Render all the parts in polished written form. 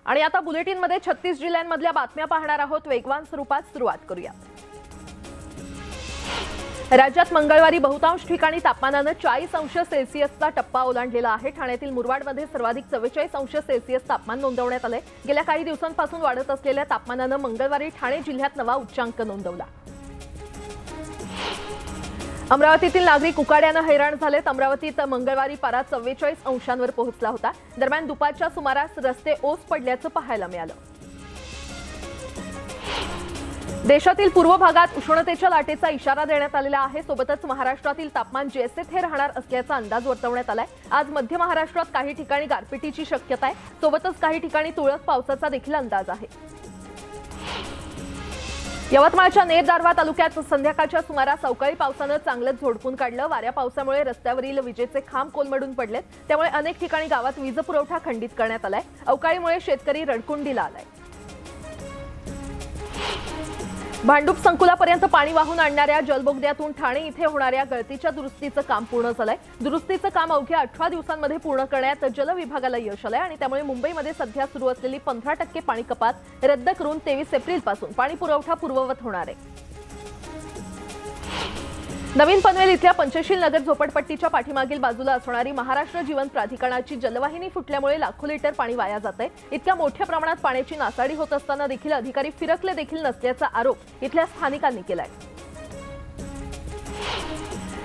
आणि आता बुलेटिनमध्ये 36 जिल्ह्यांमधल्या बातम्या पाहणार आहोत। वेगवान स्वरूपात सुरुवात करूया। राज्यात मंगळवारी बहुतांश ठिकाणी तापमानाने 40 अंश सेल्सिअसचा टप्पा ओलांडलेला आहे। ठाण्यातील मुरबाडमध्ये सर्वाधिक 44 अंश सेल्सिअस तापमान नोंदवण्यात आले। गेल्या काही दिवसांपासून वाढत असलेल्या तापमानाने मंगळवारी ठाणे जिल्ह्यात नवा उच्चांक नोंदवला। अमरावतीतील नागरिक उकाड्याने हैराण झालेत। अमरावतीत मंगळवारी पारा 44 अंशांवर पोहोचला होता। दरम्यान दुपारच्या सुमारास रस्ते ओस पडल्याचं पाहायला मिळालं। देशातील पूर्व भागात उष्णतेच्या लाटेचा इशारा देण्यात आलेला आहे। सोबतच महाराष्ट्रातील तापमान जैसे थे राहणार असल्याचा अंदाज वर्तवण्यात आलाय। आज मध्य महाराष्ट्रात काही ठिकाणी गारपिटीची शक्यता आहे। सोबतच काही ठिकाणी तुरळक पावसाचा देखील अंदाज आहे। यवतमाळच्या नेर दारव्हा तालुक्यात संध्याकाळच्या सुमारास अवकाळी पावसाने चांगलंच झोडपून काढलं। वाऱ्या पावसामुळे रस्त्यावरील विजेचे खांब कोलमडून पडलेत। त्यामुळे अनेक ठिकाणी गावात वीज पुरवठा खंडित करण्यात आलाय। अवकाळीमुळे शेतकरी रडकुंडीला आलाय। भांडूप संकुलापर्यंत पाणी वाहून आणणाऱ्या जलबोगद्यातून ठाणे इथे होणाऱ्या गळतीच्या दुरुस्तीचं काम पूर्ण झालंय। दुरुस्तीचं काम अवघ्या 18 दिवसांमध्ये पूर्ण करण्यात जल विभागाला यश आलंय आणि त्यामुळे मुंबईमध्ये सध्या सुरू असलेली 15% पाणी कपात रद्द करून 23 एप्रिलपासून पाणी पुरवठा पूर्ववत होणार आहे। नवीन पनवेल इथल्या पंचशील नगर झोपडपट्टीच्या पाठीमागील बाजूला असणारी महाराष्ट्र जीवन प्राधिकरणाची जलवाहिनी फुटल्यामुळे लाखो लिटर पाणी वाया जातंय। इतक्या मोठ्या प्रमाणात पाण्याची नासाडी होत असताना देखील अधिकारी फिरकले देखील नसल्याचा आरोप इथल्या स्थानिकांनी केलाय।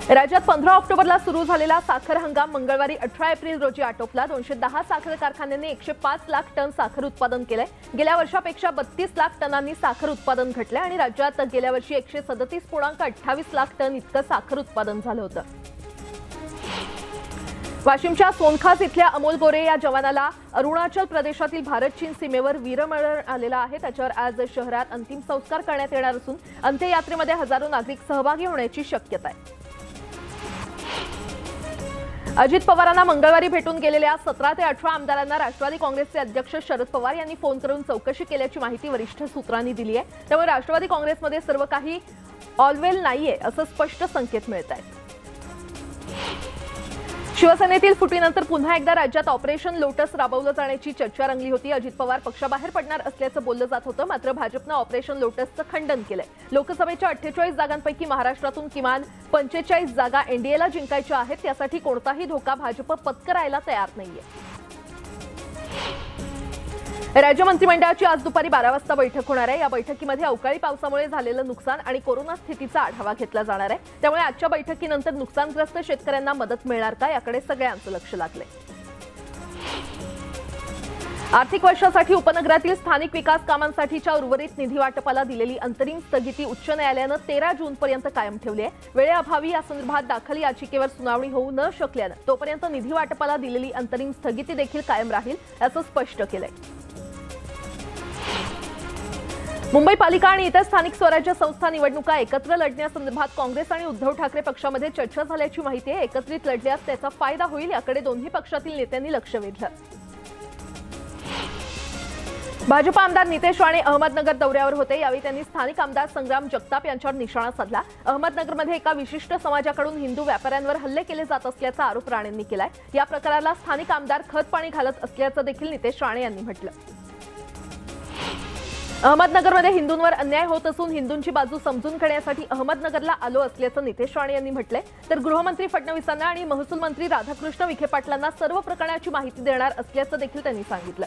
राज्यात 15 ऑक्टोबरला सुरू झालेला साखर हंगाम मंगळवारी 18 एप्रिल रोजी आटोपला। 210 साखर कारखान्यांनी 105 लाख टन साखर उत्पादन केलंय। गेल्या वर्षापेक्षा 32 लाख टनांनी साखर उत्पादन घटलंय आणि राज्यात गेल्या वर्षी 137.28 लाख टन इतकं साखर उत्पादन झालं होतं। वाशिमच्या सोनखास इथल्या अमोल गोरे या जवानाला अरुणाचल प्रदेशातील भारत चीन सीमेवर वीरमरण आलेला आहे। त्याच्यावर आज शहरात अंतिम संस्कार करण्यात येणार असून अंत्ययात्रेमध्ये हजारो नागरिक सहभागी होण्याची शक्यता आहे। अजित पवारांना मंगळवारी भेटून गेलेल्या 17 ते 18 आमदारांना राष्ट्रवादी काँग्रेसचे अध्यक्ष शरद पवार यांनी फोन करून चौकशी केल्याची माहिती वरिष्ठ सूत्रांनी दिली आहे। त्यामुळे राष्ट्रवादी काँग्रेसमध्ये सर्व काही ऑलवेल नाहीये असं स्पष्ट संकेत मिळत आहेत। शिवसेनेतील फुटीनंतर पुन्हा एकदा राज्यात ऑपरेशन लोटस राबवलं जाण्याची चर्चा रंगली होती। अजित पवार पक्षाबाहेर पडणार असल्याचं बोललं जात होतं, मात्र भाजपनं ऑपरेशन लोटसचं खंडन केलंय। लोकसभेच्या 48 जागांपैकी महाराष्ट्रातून किमान 45 जागा एनडीएला जिंकायच्या आहेत। त्यासाठी कोणताही धोका भाजप पत्करायला तयार नाहीये। राज्य मंत्रिमंडळाची आज दुपारी 12 वाजता बैठक होणार आहे। या बैठकीमध्ये अवकाळी पावसामुळे झालेलं नुकसान आणि कोरोना स्थितीचा आढावा घेतला जाणार आहे। त्यामुळे आजच्या बैठकीनंतर नुकसानग्रस्त शेतकऱ्यांना मदत मिळणार का याकडे सगळ्यांचं लक्ष लागलंय। आर्थिक वर्षासाठी उपनगरातील स्थानिक विकास कामांसाठीच्या उर्वरित निधी वाटपाला दिलेली अंतरिम स्थगिती उच्च न्यायालयानं 13 जूनपर्यंत कायम ठेवली आहे। वेळेअभावी या संदर्भात दाखल याचिकेवर सुनावणी होऊ न शकल्यानं तोपर्यंत निधी वाटपाला दिलेली अंतरिम स्थगिती देखील कायम राहील असं स्पष्ट केलंय। मुंबई पालिका आणि इतर स्थानिक स्वराज्य संस्था निवडणुका एकत्र लढण्यासंदर्भात काँग्रेस आणि उद्धव ठाकरे पक्षामध्ये चर्चा झाल्याची माहिती आहे। एकत्रित लढल्यास त्याचा फायदा होईल याकडे दोन्ही पक्षातील नेत्यांनी लक्ष वेधलं। भाजप आमदार नितेश राणे अहमदनगर दौऱ्यावर होते। यावेळी त्यांनी स्थानिक आमदार संग्राम जगताप यांच्यावर निशाणा साधला। अहमदनगरमध्ये एका विशिष्ट समाजाकडून हिंदू व्यापाऱ्यांवर हल्ले केले जात असल्याचा आरोप राणेंनी केलाय। या प्रकाराला स्थानिक आमदार खतपाणी घालत असल्याचं देखील नितेश राणे यांनी म्हटलं। अहमदनगरमध्ये हिंदूंवर अन्याय होत असून हिंदूंची बाजू समजून घेण्यासाठी अहमदनगरला आलो असल्याचं नितेश राणे यांनी म्हटलंय। तर गृहमंत्री फडणवीसांना आणि महसूल मंत्री राधाकृष्ण विखे पाटलांना सर्व प्रकरणाची माहिती देणार असल्याचं देखील त्यांनी सांगितलं।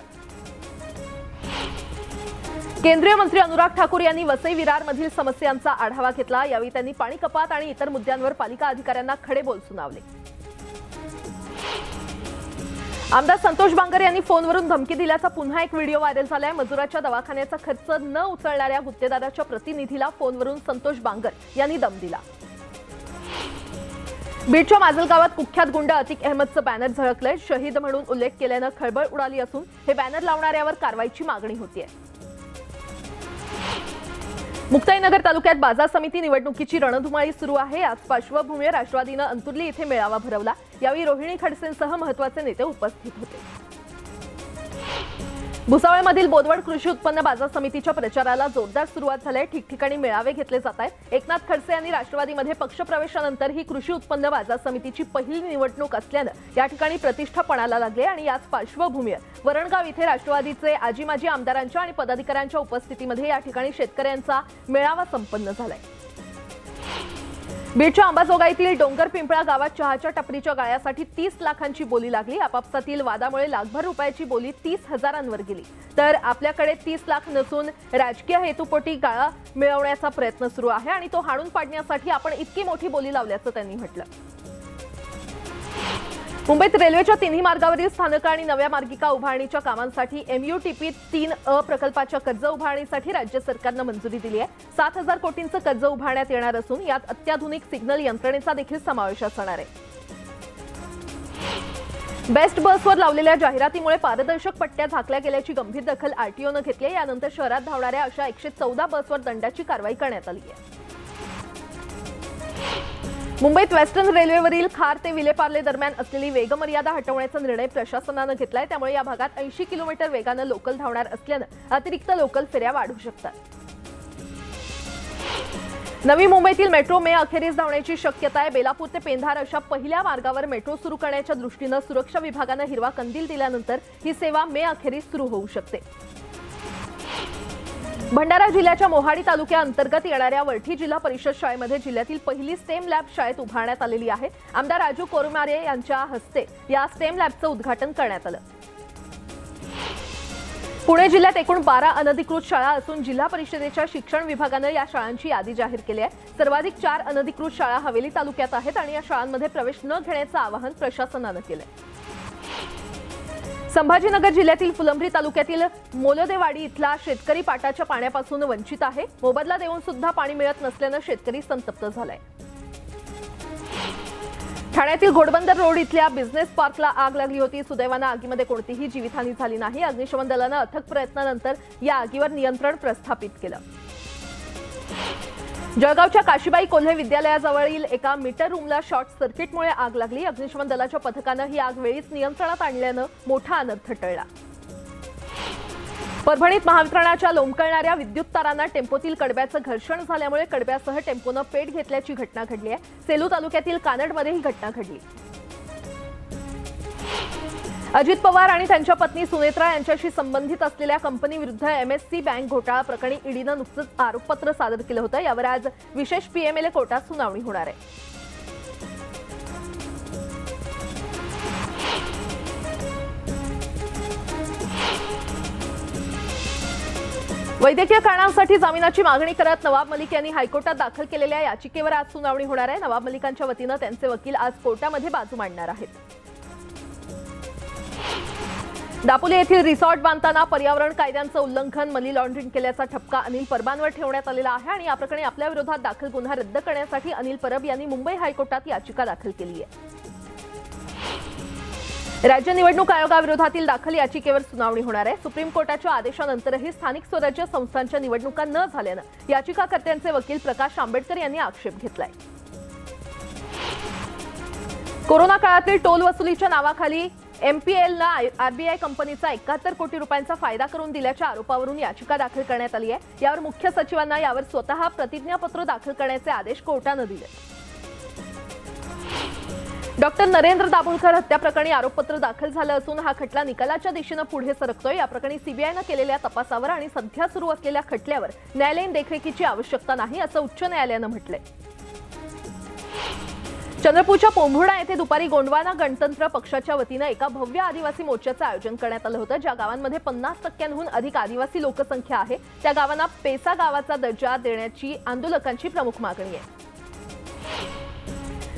केंद्रीय मंत्री अनुराग ठाकूर यांनी वसई विरारमधील समस्यांचा आढावा घेतला। यावेळी त्यांनी पाणी कपात आणि इतर मुद्द्यांवर पालिका अधिकाऱ्यांना खडे बोल सुनावले। आमदार संतोष बांगर यांनी फोनवरून धमकी दिल्याचा पुन्हा एक व्हिडिओ व्हायरल झालाय। मजुराच्या दवाखान्याचा खर्च न उचलणाऱ्या गुत्तेदाराच्या प्रतिनिधीला फोनवरून संतोष बांगर यांनी दम दिला। बीडच्या माजलगावात कुख्यात गुंड अतिक अहमदचं बॅनर झळकलंय। शहीद म्हणून उल्लेख केल्यानं खळबळ उडाली असून हे बॅनर लावणाऱ्यावर कारवाईची मागणी होतीये। मुक्ताईनगर तालुक्यात बाजार समिती निवडणुकीची रणधुमाळी सुरू आहे। आज पार्श्वभूमीवर राष्ट्रवादीनं अंतुर्ली इथे मेळावा भरवला। यावेळी रोहिणी खडसेंसह महत्त्वाचे नेते उपस्थित होते। भुसावळमधील बोदवड कृषी उत्पन्न बाजार समितीच्या प्रचाराला जोरदार सुरुवात झाली आहे। ठिकठिकाणी मेळावे घेतले जात आहेत। एकनाथ खडसे यांनी राष्ट्रवादीमध्ये पक्षप्रवेशानंतर ही कृषी उत्पन्न बाजार समितीची पहिली निवडणूक असल्याने या ठिकाणी प्रतिष्ठा पणाला लागली आणि याच पार्श्वभूमीवर वरणगाव इथे राष्ट्रवादीचे आजी माजी आमदारांच्या आणि पदाधिकाऱ्यांच्या उपस्थितीमध्ये या ठिकाणी शेतकऱ्यांचा मेळावा संपन्न झालाय। बीडच्या अंबाजोगाईतील डोंगर पिंपळा गावात चहाच्या टपरीच्या गाळ्यासाठी 30 लाखांची बोली लागली। आपापसातील वादामुळे लाखभर रुपयाची बोली 30,000वर गेली। तर आपल्याकडे 30 लाख नसून राजकीय हेतूपोटी गाळा मिळवण्याचा प्रयत्न सुरू आहे आणि तो हाणून पाडण्यासाठी आपण इतकी मोठी बोली लावल्याचं त्यांनी म्हटलं। मुंबईत रेल्वेच्या तिन्ही मार्गावरील स्थानक आणि नव्या मार्गिका उभारणीच्या कामांसाठी MUTP 3A प्रकल्पाच्या कर्ज उभारणीसाठी राज्य सरकारने मंजुरी दिली आहे। 7,000 कोटींचं कर्ज उभारण्यात येणार असून यात अत्याधुनिक सिग्नल यंत्रणेचा देखील समावेश असणार आहे। बेस्ट बसवर लावलेल्या जाहिरातीमुळे पारदर्शक पट्ट्या झाकल्या गेल्याची गंभीर दखल RTOने घेतली आहे। यानंतर शहरात धावणाऱ्या अशा 114 बसवर दंडाची कारवाई करण्यात आली आहे। मुंबईत वेस्टर्न रेल्वेवरील खार ते विलेपार्ले दरम्यान असलेली वेगमर्यादा हटवण्याचा निर्णय प्रशासनाने घेतलाय। त्यामुळे या भागात 80 किलोमीटर वेगाने लोकल धावणार असल्याने अतिरिक्त लोकल फेऱ्या वाढू शकतात। नवी मुंबईतील मेट्रो मे अखेरीस धावण्याची शक्यता आहे। बेलापूर ते पेंधार अशा पहिल्या मार्गावर मेट्रो सुरू करण्याच्या दृष्टीने सुरक्षा विभागाने हिरवा कंदील दिल्यानंतर ही सेवा मे अखेरीस सुरू होऊ शकते। भंडारा जिल्ह्याच्या मोहाडी तालुक्याअंतर्गत येणाऱ्या वरठी जिल्हा परिषद शाळेमध्ये जिल्ह्यातील पहिली स्टेम लॅब शाळेत उभारण्यात आलेली आहे। आमदार राजू कोरमारे यांच्या हस्ते या स्टेम लॅबचं उद्घाटन करण्यात आलं। पुणे जिल्ह्यात एकूण 12 अनधिकृत शाळा असून जिल्हा परिषदेच्या शिक्षण विभागाने या शाळांची यादी जाहीर केली आहे। सर्वाधिक 4 अनधिकृत शाळा हवेली तालुक्यात आहेत आणि या शाळांमध्ये प्रवेश न घेण्याचं आवाहन प्रशासनाने केलंय। संभाजीनगर जिल्ह्यातील फुलंब्री तालुक्यातील मोलदेवाडी इथला शेतकरी पाटाच्या पाण्यापासून वंचित आहे। मोबदला देऊन सुद्धा पाणी मिळत नसल्याने शेतकरी संतप्त झालाय। ठाण्यातील घोडबंदर रोड इथल्या बिझनेस पार्कला आग लागली होती। सुदैवाने आगीमध्ये कोणतीही जीवितहानी झाली नाही। अग्निशमन दलाने अथक प्रयत्नानंतर या आगीवर नियंत्रण प्रस्थापित केलं। जळगावच्या काशीबाई कोल्हे विद्यालयाजवळील एका मीटर रूमला शॉर्ट सर्किटमुळे आग लागली। अग्निशमन दलाच्या पथकाने ही आग वेळीच नियंत्रणात आणल्याने मोठा अनर्थ टळला। परभणीत महावितरणाच्या लोंबकळणाऱ्या विद्युत तारांना टेम्पोतील कडब्याचं घर्षण झाल्यामुळे कडब्यासह टेम्पोनं पेट घेतल्याची घटना घडली आहे। सेलू तालुक्यातील कानडमध्ये ही घटना घडली। अजित पवार आणि त्यांच्या पत्नी सुनेत्रा यांच्याशी संबंधित असलेल्या कंपनीविरुद्ध MSC बँक घोटाळा प्रकरणी ईडीने नुकतेच आरोपपत्र सादर केलं होतं। यावर आज विशेष PMLA कोर्टात सुनावणी होणार आहे। वैद्यकीय कारणांसाठी जामिनाची मागणी करत नवाब मलिक यांनी हायकोर्टात दाखल केलेल्या याचिकेवर आज सुनावणी होणार आहे। नवाब मलिकांच्या वतीने त्यांचे वकील आज कोर्टामध्ये बाजू मांडणार आहेत। दापोली येथील रिसॉर्ट बांधताना पर्यावरण कायद्यांचं उल्लंघन, मनी लॉन्ड्रिंग केल्याचा ठपका अनिल परबांवर ठेवण्यात आलेला आहे आणि या प्रकरणी आपल्या विरोधात दाखल गुन्हा रद्द करण्यासाठी अनिल परब यांनी मुंबई हायकोर्टात याचिका दाखल केली आहे। राज्य निवडणूक आयोगाविरोधातील दाखल याचिकेवर सुनावणी होणार आहे। सुप्रीम कोर्टाच्या आदेशानंतरही स्थानिक स्वराज्य संस्थांच्या निवडणुका न झाल्याने याचिकाकर्त्यांचे वकील प्रकाश आंबेडकर यांनी आक्षेप घेतलाय। कोरोना काळातील टोल वसुलीच्या नावाखाली MPLने RBI कंपनीचा 71 कोटी रुपयांचा फायदा करून दिल्याच्या आरोपावरून याचिका दाखल करण्यात आली आहे। यावर मुख्य सचिवांना यावर स्वतः प्रतिज्ञापत्र दाखल करण्याचे आदेश कोर्टाने दिले। डॉक्टर नरेंद्र दाभोळकर हत्या प्रकरणी आरोपपत्र दाखल झालं असून हा खटला निकालाच्या दिशेने पुढे सरकतोय। या प्रकरणी CBIने केलेल्या तपासावर आणि सध्या सुरू असलेल्या खटल्यावर न्यायालयीन देखरेखीची आवश्यकता नाही असं उच्च न्यायालयाने म्हटलंय। चंद्रपूरच्या पोंभुर्णा येथे दुपारी गोंडवाना गणतंत्र पक्षाच्या वतीने एका भव्य आदिवासी मोर्चाचं आयोजन करण्यात आलं होतं। ज्या गावांमध्ये 50% अधिक आदिवासी लोकसंख्या आहे त्या गावांना पेसा गावाचा दर्जा देण्याची आंदोलकांची प्रमुख मागणी आहे।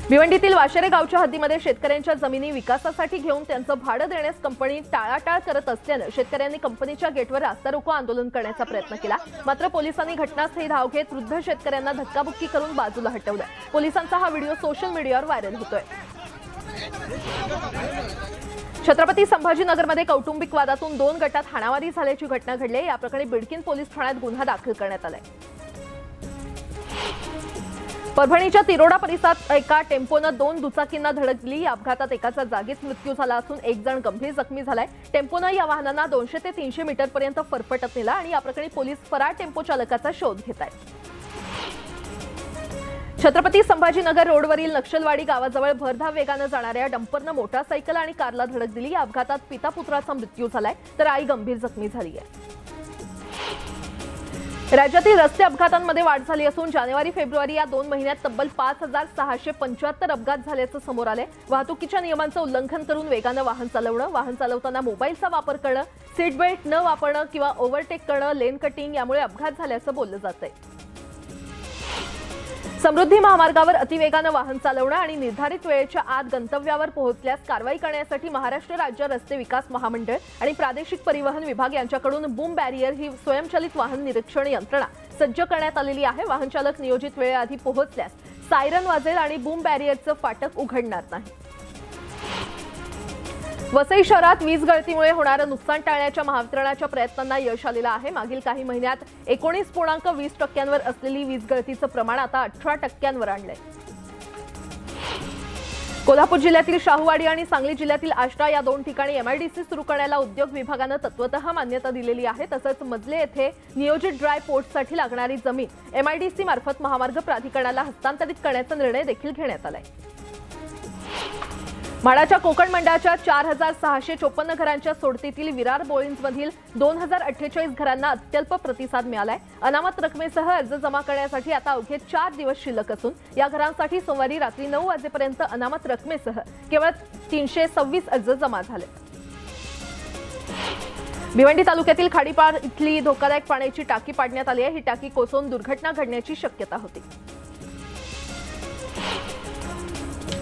भिवंडीतील वाशेरे गावच्या हद्दीमध्ये शेतकऱ्यांच्या जमिनी विकासासाठी घेऊन त्यांचं भाडं देण्यास कंपनी टाळाटाळ करत असल्याने शेतकऱ्यांनी कंपनीच्या गेटवर रास्ता रोको आंदोलन करण्याचा प्रयत्न केला। मात्र पोलिसांनी घटनास्थळी धाव घेत वृद्ध शेतकऱ्यांना धक्काबुक्की करून बाजूला हटवलं। पोलिसांचा हा व्हिडिओ सोशल मीडियावर व्हायरल होतोय। छत्रपती संभाजीनगरमध्ये कौटुंबिक वादातून 2 गटात हाणामारी झाल्याची घटना घडली। या प्रकरणी बिडकीन पोलीस ठाण्यात गुन्हा दाखल करण्यात आलाय। परभणीच्या तिरोडा परिसरात एका टेम्पोनं 2 दुचाकींना धडक दिली। या अपघातात एकाचा जागीच मृत्यू झाला असून एक जण गंभीर जखमी झालाय। टेम्पोनं या वाहनांना 200 ते 300 मीटरपर्यंत फरफटत नेला आणि या प्रकरणी पोलीस फरार टेम्पो चालकाचा शोध घेत आहेत। छत्रपती संभाजीनगर रोडवरील नक्षलवाडी गावाजवळ भरधाव वेगाने जाणाऱ्या डंपरनं मोटारसायकल आणि कारला धडक दिली। या अपघातात पिता पुत्राचा मृत्यू झालाय तर आई गंभीर जखमी झाली आहे। राज्यातील रस्ते अपघातांमध्ये वाढ झाली असून जानेवारी-फेब्रुवारी या 2 महिन्यात तब्बल 5675 अपघात झाल्याचं समोर आलंय। वाहतुकीच्या नियमांचं उल्लंघन करून वेगानं वाहन चालवणं, वाहन चालवताना मोबाईलचा वापर करणं, सीट बेल्ट न वापरणं किंवा ओव्हरटेक करणं, लेन कटिंग यामुळे अपघात झाल्याचं बोललं जातंय। समृद्धी महामार्गावर अतिवेगानं वाहन चालवणं आणि निर्धारित वेळेच्या आत गंतव्यावर पोहोचल्यास कारवाई करण्यासाठी महाराष्ट्र राज्य रस्ते विकास महामंडळ आणि प्रादेशिक परिवहन विभाग यांच्याकडून बूम बॅरियर ही स्वयंचलित वाहन निरीक्षण यंत्रणा सज्ज करण्यात आलेली आहे। वाहन चालक नियोजित वेळेआधी पोहोचल्यास सायरन वाजेल आणि बूम बॅरियरचं फाटक उघडणार नाही। वसई शहरात वीज गळतीमुळे होणारं नुकसान टाळण्याच्या महावितरणाच्या प्रयत्नांना यश आलेलं आहे। मागील काही महिन्यात 19.20% असलेली वीज गळतीचं प्रमाण आता 18% आणलंय। कोल्हापूर जिल्ह्यातील शाहूवाडी आणि सांगली जिल्ह्यातील आष्टा या 2 ठिकाणी एमआयडीसी सुरू करण्याला उद्योग विभागानं तत्वतः मान्यता दिलेली आहे। तसंच मजले येथे नियोजित ड्राय पोर्टसाठी लागणारी जमीन एमआयडीसी मार्फत महामार्ग प्राधिकरणाला हस्तांतरित करण्याचा निर्णय देखील घेण्यात आलाय। म्हाडाच्या कोकण मंडळाच्या 4654 घरांच्या सोडतीतील विरार बोळींजमधील 2048 घरांना अत्यल्प प्रतिसाद मिळालाय। अनामत रकमेसह अर्ज जमा करण्यासाठी आता अवघे 4 दिवस शिल्लक असून या घरांसाठी सोमवारी रात्री 9 वाजेपर्यंत अनामत रकमेसह केवळ 326 अर्ज जमा झाले। भिवंडी तालुक्यातील खाडीपार इथली धोकादायक पाण्याची टाकी पाडण्यात आली आहे। ही टाकी कोसळून दुर्घटना घडण्याची शक्यता होती।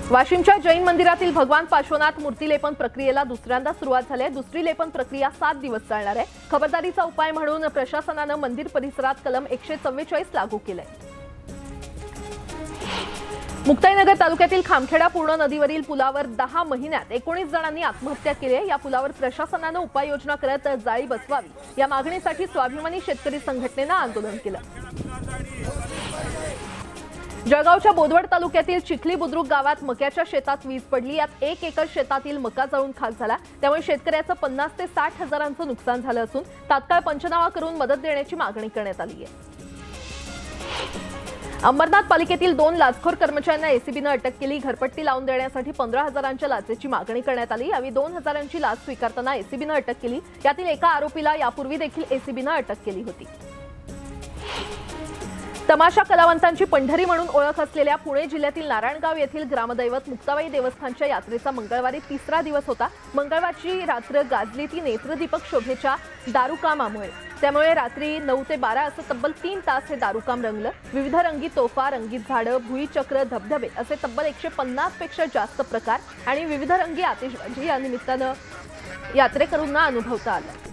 वाशिमच्या जैन मंदिरातील भगवान पार्श्वनाथ मूर्तिलेपन प्रक्रियेला दुसऱ्यांदा सुरुवात झाली आहे। दुसरी लेपन प्रक्रिया 7 दिवस चालणार आहे। खबरदारीचा उपाय म्हणून प्रशासनानं मंदिर परिसरात कलम 144 लागू केलंय। मुक्ताईनगर तालुक्यातील खामखेडा पूर्ण नदीवरील पुलावर 10 महिन्यात 19 जणांनी आत्महत्या केली आहे। या पुलावर प्रशासनानं उपाययोजना करत जाळी बसवावी या मागणीसाठी स्वाभिमानी शेतकरी संघटनेनं आंदोलन केलं। जळगावच्या बोदवड तालुक्यातील चिखली बुद्रुक गावात मक्याच्या शेतात वीज पडली। यात 1 एकर शेतातील मका जळून खाक झाला। त्यामुळे शेतकऱ्याचं 50 ते 60 हजारांचं नुकसान झालं असून तात्काळ पंचनामा करून मदत देण्याची मागणी करण्यात आली आहे। अंबरनाथ पालिकेतील 2 लाचखोर कर्मचाऱ्यांना एसीबीनं अटक केली। घरपट्टी लावून देण्यासाठी 15 हजारांच्या लाचेची मागणी करण्यात आली। यावेळी 2 हजारांची लाच स्वीकारताना एसीबीनं अटक केली। यातील एका आरोपीला यापूर्वी देखील एसीबीनं अटक केली होती। तमाशा कलावंतांची पंढरी म्हणून ओळख असलेल्या पुणे जिल्ह्यातील नारायणगाव येथील ग्रामदैवत मुक्ताबाई देवस्थानच्या यात्रेचा मंगळवारी 3रा दिवस होता। मंगळवारची रात्र गाजली ती नेत्रदीपक शोभेच्या दारूकामामुळे। त्यामुळे रात्री 9 ते 12 असं तब्बल 3 तास हे दारूकाम रंगलं। विविध रंगीत तोफा, रंगीत झाडं, भुईचक्र, धबधबे असे तब्बल 150 पेक्षा जास्त प्रकार आणि विविध रंगी आतिषबाजी या निमित्तानं यात्रेकरूंना अनुभवता आलं।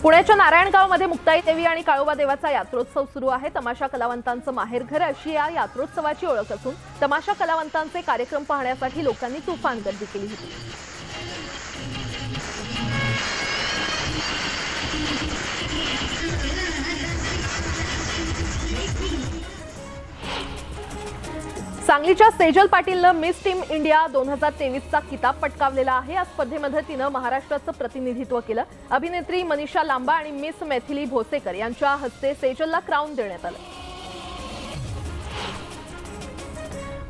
पुण्याच्या नारायणगावमध्ये मुक्ताई देवी आणि काळोबा देवाचा यात्रोत्सव सुरू आहे। तमाशा कलावंतांचं माहेरघर अशी या यात्रोत्सवाची ओळख असून तमाशा कलावंतांचे कार्यक्रम पाहण्यासाठी लोकांनी तुफान गर्दी केली होती। सांगलीच्या सेजल पाटीलनं मिस टीम इंडिया 2023चा किताब पटकावलेला आहे। या स्पर्धेमध्ये तिनं महाराष्ट्राचं प्रतिनिधित्व केलं। अभिनेत्री मनीषा लांबा आणि मिस मैथिली भोसेकर यांच्या हस्ते सेजलला क्राऊन देण्यात आलं।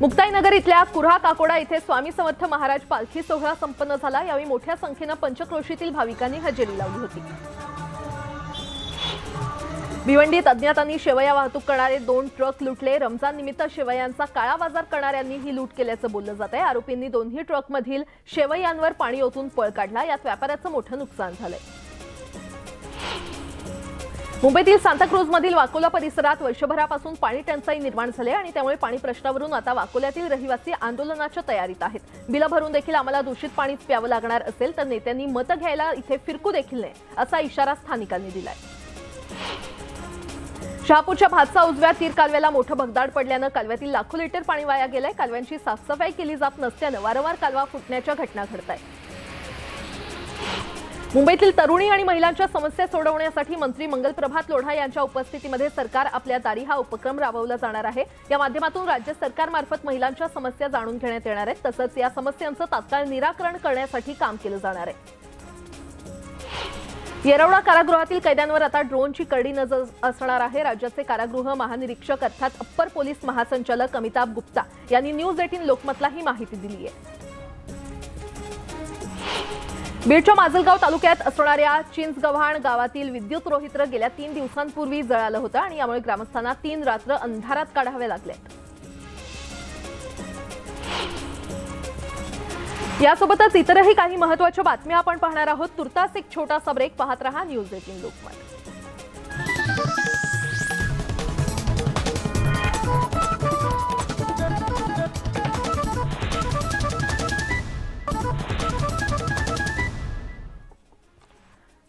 मुक्ताईनगर इथल्या कुऱ्हा काकोडा इथे स्वामी समर्थ महाराज पालखी सोहळा संपन्न झाला। यावेळी मोठ्या संख्येनं पंचक्रोशीतील भाविकांनी हजेरी लावली होती। भिवंडीत अज्ञातांनी शेवया वाहतूक करणारे 2 ट्रक लुटले। रमजान निमित्त शेवयांचा काळा बाजार करणाऱ्यांनी ही लूट केल्याचं बोललं जात आहे। आरोपींनी दोन्ही ट्रकमधील शेवयांवर पाणी ओतून पळ काढला। यात व्यापाऱ्याचं मोठं नुकसान झालंय। मुंबईतील सांताक्रूजमधील वाकोला परिसरात वर्षभरापासून पाणी टंचाई निर्माण झाली आणि त्यामुळे पाणी प्रश्नावरून आता वाकोल्यातील रहिवासी आंदोलनाच्या तयारीत आहेत। बिलं भरून देखील आम्हाला दूषित पाणीच प्यावं लागणार असेल तर नेत्यांनी मतं घ्यायला इथे फिरकू देखील नये असा इशारा स्थानिकांनी दिलाय। शहापूरच्या भातसा उजव्या तीर कालव्याला मोठं भगदाड पडल्यानं कालव्यातील लाखो लिटर पाणी वाया गेलंय। कालव्यांची साफसफाई केली जात नसल्यानं वारंवार कालवा फुटण्याच्या घटना घडत आहेत। मुंबईतील तरुणी आणि महिलांच्या समस्या सोडवण्यासाठी मंत्री मंगलप्रभात लोढा यांच्या उपस्थितीमध्ये सरकार आपल्या दारी हा उपक्रम राबवला जाणार आहे। या माध्यमातून राज्य सरकारमार्फत महिलांच्या समस्या जाणून घेण्यात येणार आहेत, तसंच या समस्यांचं तात्काळ निराकरण करण्यासाठी काम केलं जाणार आहे। येरवडा कारागृहातील कैद्यांवर आता ड्रोनची करडी नजर असणार आहे। राज्याचे कारागृह महानिरीक्षक अर्थात अप्पर पोलीस महासंचालक अमिताभ गुप्ता यांनी न्यूज 18 लोकमतला ही माहिती दिली आहे। बीडच्या माजलगाव तालुक्यात असणाऱ्या चिंचगव्हाण गावातील विद्युत रोहित्र गेल्या 3 दिवसांपूर्वी जळालं होतं आणि यामुळे ग्रामस्थांना 3 रात्र अंधारात काढावे लागले। यासोबतच इतरही काही महत्त्वाच्या बातम्या आपण पाहणार आहोत। तुर्तास एक छोटासा ब्रेक, पाहत रहा न्यूज 18 लोकमत।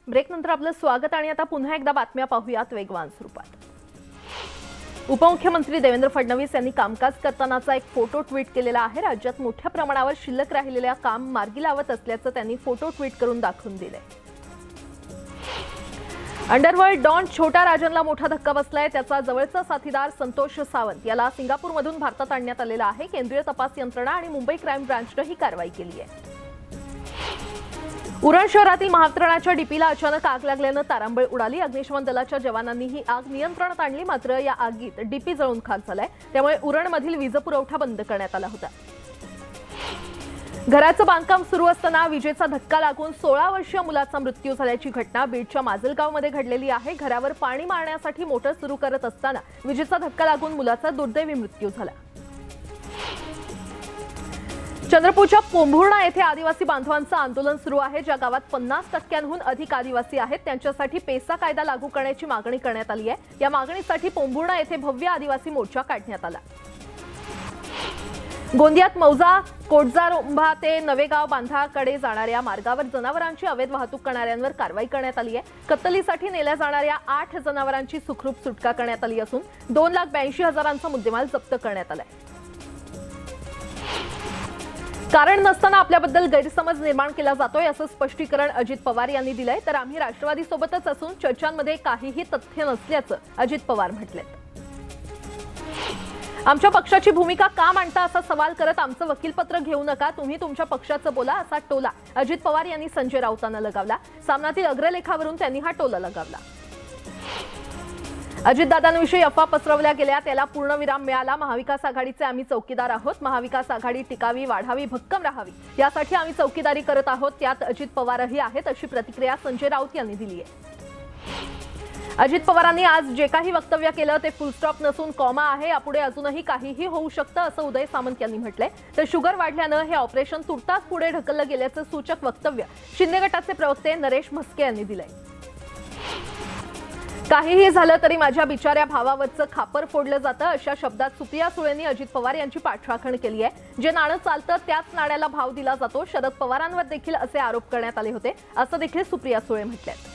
ब्रेक नंतर आपलं स्वागत आणि आता पुन्हा एकदा बातम्या पाहूयात वेगवान स्वरूपात। उपमुख्यमंत्री देवेंद्र फडणवीस यांनी कामकाज करतानाचा एक फोटो ट्विट केलेला आहे। राज्यात मोठ्या प्रमाणावर शिल्लक राहिलेल्या काम मार्गी लावत असल्याचं त्यांनी फोटो ट्विट करून दाखवून दिले। अंडरवर्ल्ड डॉन छोटा राजनला मोठा धक्का बसलाय। त्याचा जवळचा साथीदार संतोष सावंत याला सिंगापूरमधून भारतात आणण्यात आलेला आहे। केंद्रीय तपास यंत्रणा आणि मुंबई क्राईम ब्रांचने ही कारवाई केली आहे। उरण शहरातील महावितरणाच्या डीपीला अचानक आग लागल्यानं तारांबळ उडाली। अग्निशमन दलाच्या जवानांनी ही आग नियंत्रणात आणली, मात्र या आगीत डीपी जळून खाक झालाय। त्यामुळे उरणमधील वीज पुरवठा बंद करण्यात आला होता। घराचं बांधकाम सुरू असताना विजेचा धक्का लागून 16 वर्षीय मुलाचा मृत्यू झाल्याची घटना बीडच्या माजलगावमध्ये घडलेली आहे। घरावर पाणी मारण्यासाठी मोटर सुरू करत असताना विजेचा धक्का लागून मुलाचा दुर्दैवी मृत्यू झाला। चंद्रपूरच्या पोंभुर्णा येथे आदिवासी बांधवांचं आंदोलन सुरू आहे। ज्या गावात 50% अधिक आदिवासी आहेत त्यांच्यासाठी पेसा कायदा लागू करण्याची मागणी करण्यात आली आहे। या मागणीसाठी पोंभुर्णा येथे भव्य आदिवासी मोर्चा काढण्यात आला। गोंदियात मौजा कोटजारोंभा ते नवेगाव बांधाकडे जाणाऱ्या मार्गावर जनावरांची अवैध वाहतूक करणाऱ्यांवर कारवाई करण्यात आली आहे। कत्तलीसाठी नेल्या जाणाऱ्या 8 जनावरांची सुखरूप सुटका करण्यात आली असून 2,82,000चा मुद्देमाल जप्त करण्यात आलाय। कारण नसताना आपल्याबद्दल गैरसमज निर्माण केला जातोय असं स्पष्टीकरण अजित पवार यांनी दिलंय। तर आम्ही राष्ट्रवादीसोबतच असून चर्चांमध्ये काहीही तथ्य नसल्याचं अजित पवार म्हटलेत। आमच्या पक्षाची भूमिका का मांडता असा सवाल करत आमचं वकीलपत्र घेऊ नका, तुम्ही तुमच्या पक्षाचं बोला असा टोला अजित पवार यांनी संजय राऊतांना लगावला। सामनातील अग्रलेखावरून त्यांनी हा टोला लगावला। अजितदादांविषयी अफवा पसरवल्या गेल्या, त्याला पूर्णविराम मिळाला। महाविकास आघाडीचे आम्ही चौकीदार आहोत। महाविकास आघाडी टिकावी, वाढावी, भक्कम राहावी यासाठी आम्ही चौकीदारी करत आहोत। त्यात अजित पवारही आहेत अशी प्रतिक्रिया संजय राऊत यांनी दिली आहे। अजित पवारांनी आज जे काही वक्तव्य केलं ते फुल स्टॉप नसून कॉमा आहे। यापुढे अजूनही काहीही होऊ शकतं असं उदय सामंत यांनी म्हटलंय। तर शुगर वाढल्यानं हे ऑपरेशन तुर्तास पुढे ढकललं गेल्याचं सूचक वक्तव्य शिंदे गटाचे प्रवक्ते नरेश म्हस्के यांनी दिलंय। काहीही झालं तरी माझ्या बिचाऱ्या भावावरचं खापर फोडलं जातं अशा शब्दात सुप्रिया सुळेंनी अजित पवार यांची पाठराखण केली आहे। जे नाणं चालतं त्याच नाण्याला भाव दिला जातो। शरद पवारांवर देखील असे आरोप करण्यात आले होते असं देखील सुप्रिया सुळे म्हटलेत।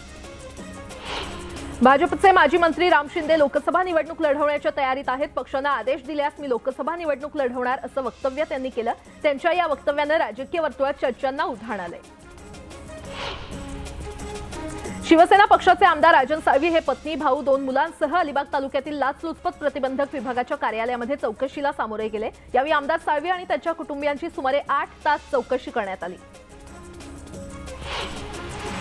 भाजपचे माजी मंत्री राम शिंदे लोकसभा निवडणूक लढवण्याच्या तयारीत आहेत। पक्षाने आदेश दिल्यास मी लोकसभा निवडणूक लढवणार असं वक्तव्य त्यांनी केलं। त्यांच्या या वक्तव्यानं राजकीय वर्तुळात चर्चांना उधाण आलंय। शिवसेना पक्षाचे आमदार राजन साळवी हे पत्नी, भाऊ, 2 मुलांसह अलिबाग तालुक्यातील लाचलुचपत प्रतिबंधक विभागाच्या कार्यालयामध्ये चौकशीला सामोरे गेले। यावेळी आमदार साळवी आणि त्यांच्या कुटुंबियांची सुमारे 8 तास चौकशी करण्यात आली।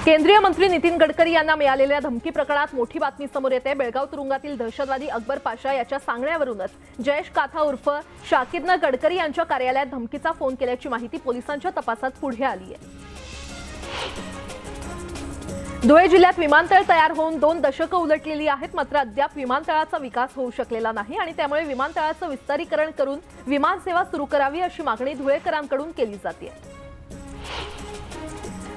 केंद्रीय मंत्री नितीन गडकरी यांना मिळालेल्या धमकी प्रकरणात मोठी बातमी समोर येते। बेळगाव तुरुंगातील दहशतवादी अकबर पाशा याच्या सांगण्यावरूनच जयेश काथा उर्फ शाकिरनं गडकरी यांच्या कार्यालयात धमकीचा फोन केल्याची माहिती पोलिसांच्या तपासात पुढे आली आहे। धुळे जिल्ह्यात विमानतळ तयार होऊन 2 दशकं उलटलेली आहेत, मात्र अद्याप विमानतळाचा विकास होऊ शकलेला नाही आणि त्यामुळे विमानतळाचं विस्तारीकरण करून विमानसेवा सुरू करावी अशी मागणी धुळेकरांकडून केली जाते।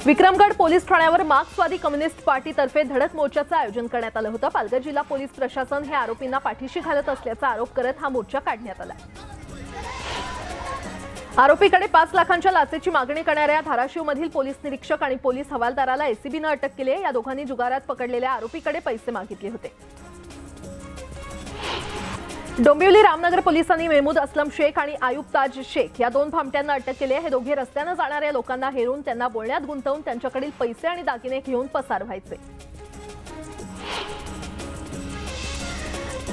विक्रमगड पोलीस ठाण्यावर मार्क्सवादी कम्युनिस्ट पार्टीतर्फे धडक मोर्चाचं आयोजन करण्यात आलं होतं। पालघर जिल्हा पोलीस प्रशासन हे आरोपींना पाठीशी घालत असल्याचा आरोप करत हा मोर्चा काढण्यात आला। आरोपीकडे 5 लाखांच्या लाचेची मागणी करणाऱ्या धाराशिवमधील पोलीस निरीक्षक आणि पोलीस हवालदाराला एसीबीने अटक केली आहे। या दोघांनी जुगारात पकडलेल्या आरोपीकडे पैसे मागितले होते। डोंबिवली रामनगर पोलिसांनी मेहमूद असलम शेख आणि आयुब ताज शेख या दोन भामट्यांना अटक केली आहे। हे दोघे रस्त्याने जाणाऱ्या लोकांना हेरून त्यांना बोलण्यात गुंतवून त्यांच्याकडील पैसे आणि दागिने घेऊन पसार व्हायचे।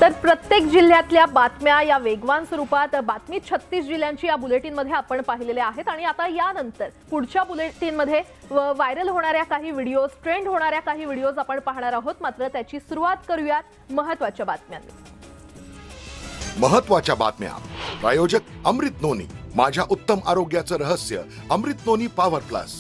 तर प्रत्येक जिल्ह्यातल्या बातम्या या वेगवान स्वरूपात बातमी 36 जिल्ह्यांची या बुलेटिनमध्ये आपण पाहिलेल्या आहेत आणि आता यानंतर पुढच्या बुलेटिनमध्ये व्हायरल होणाऱ्या काही व्हिडिओज, ट्रेंड होणाऱ्या काही व्हिडिओज आपण पाहणार आहोत। मात्र त्याची सुरुवात करूयात महत्त्वाच्या बातम्यांनी। महत्त्वाच्या बातम्या। प्रायोजक अमृत नोनी, माझ्या उत्तम आरोग्याचं रहस्य अमृत नोनी पॉवर प्लस।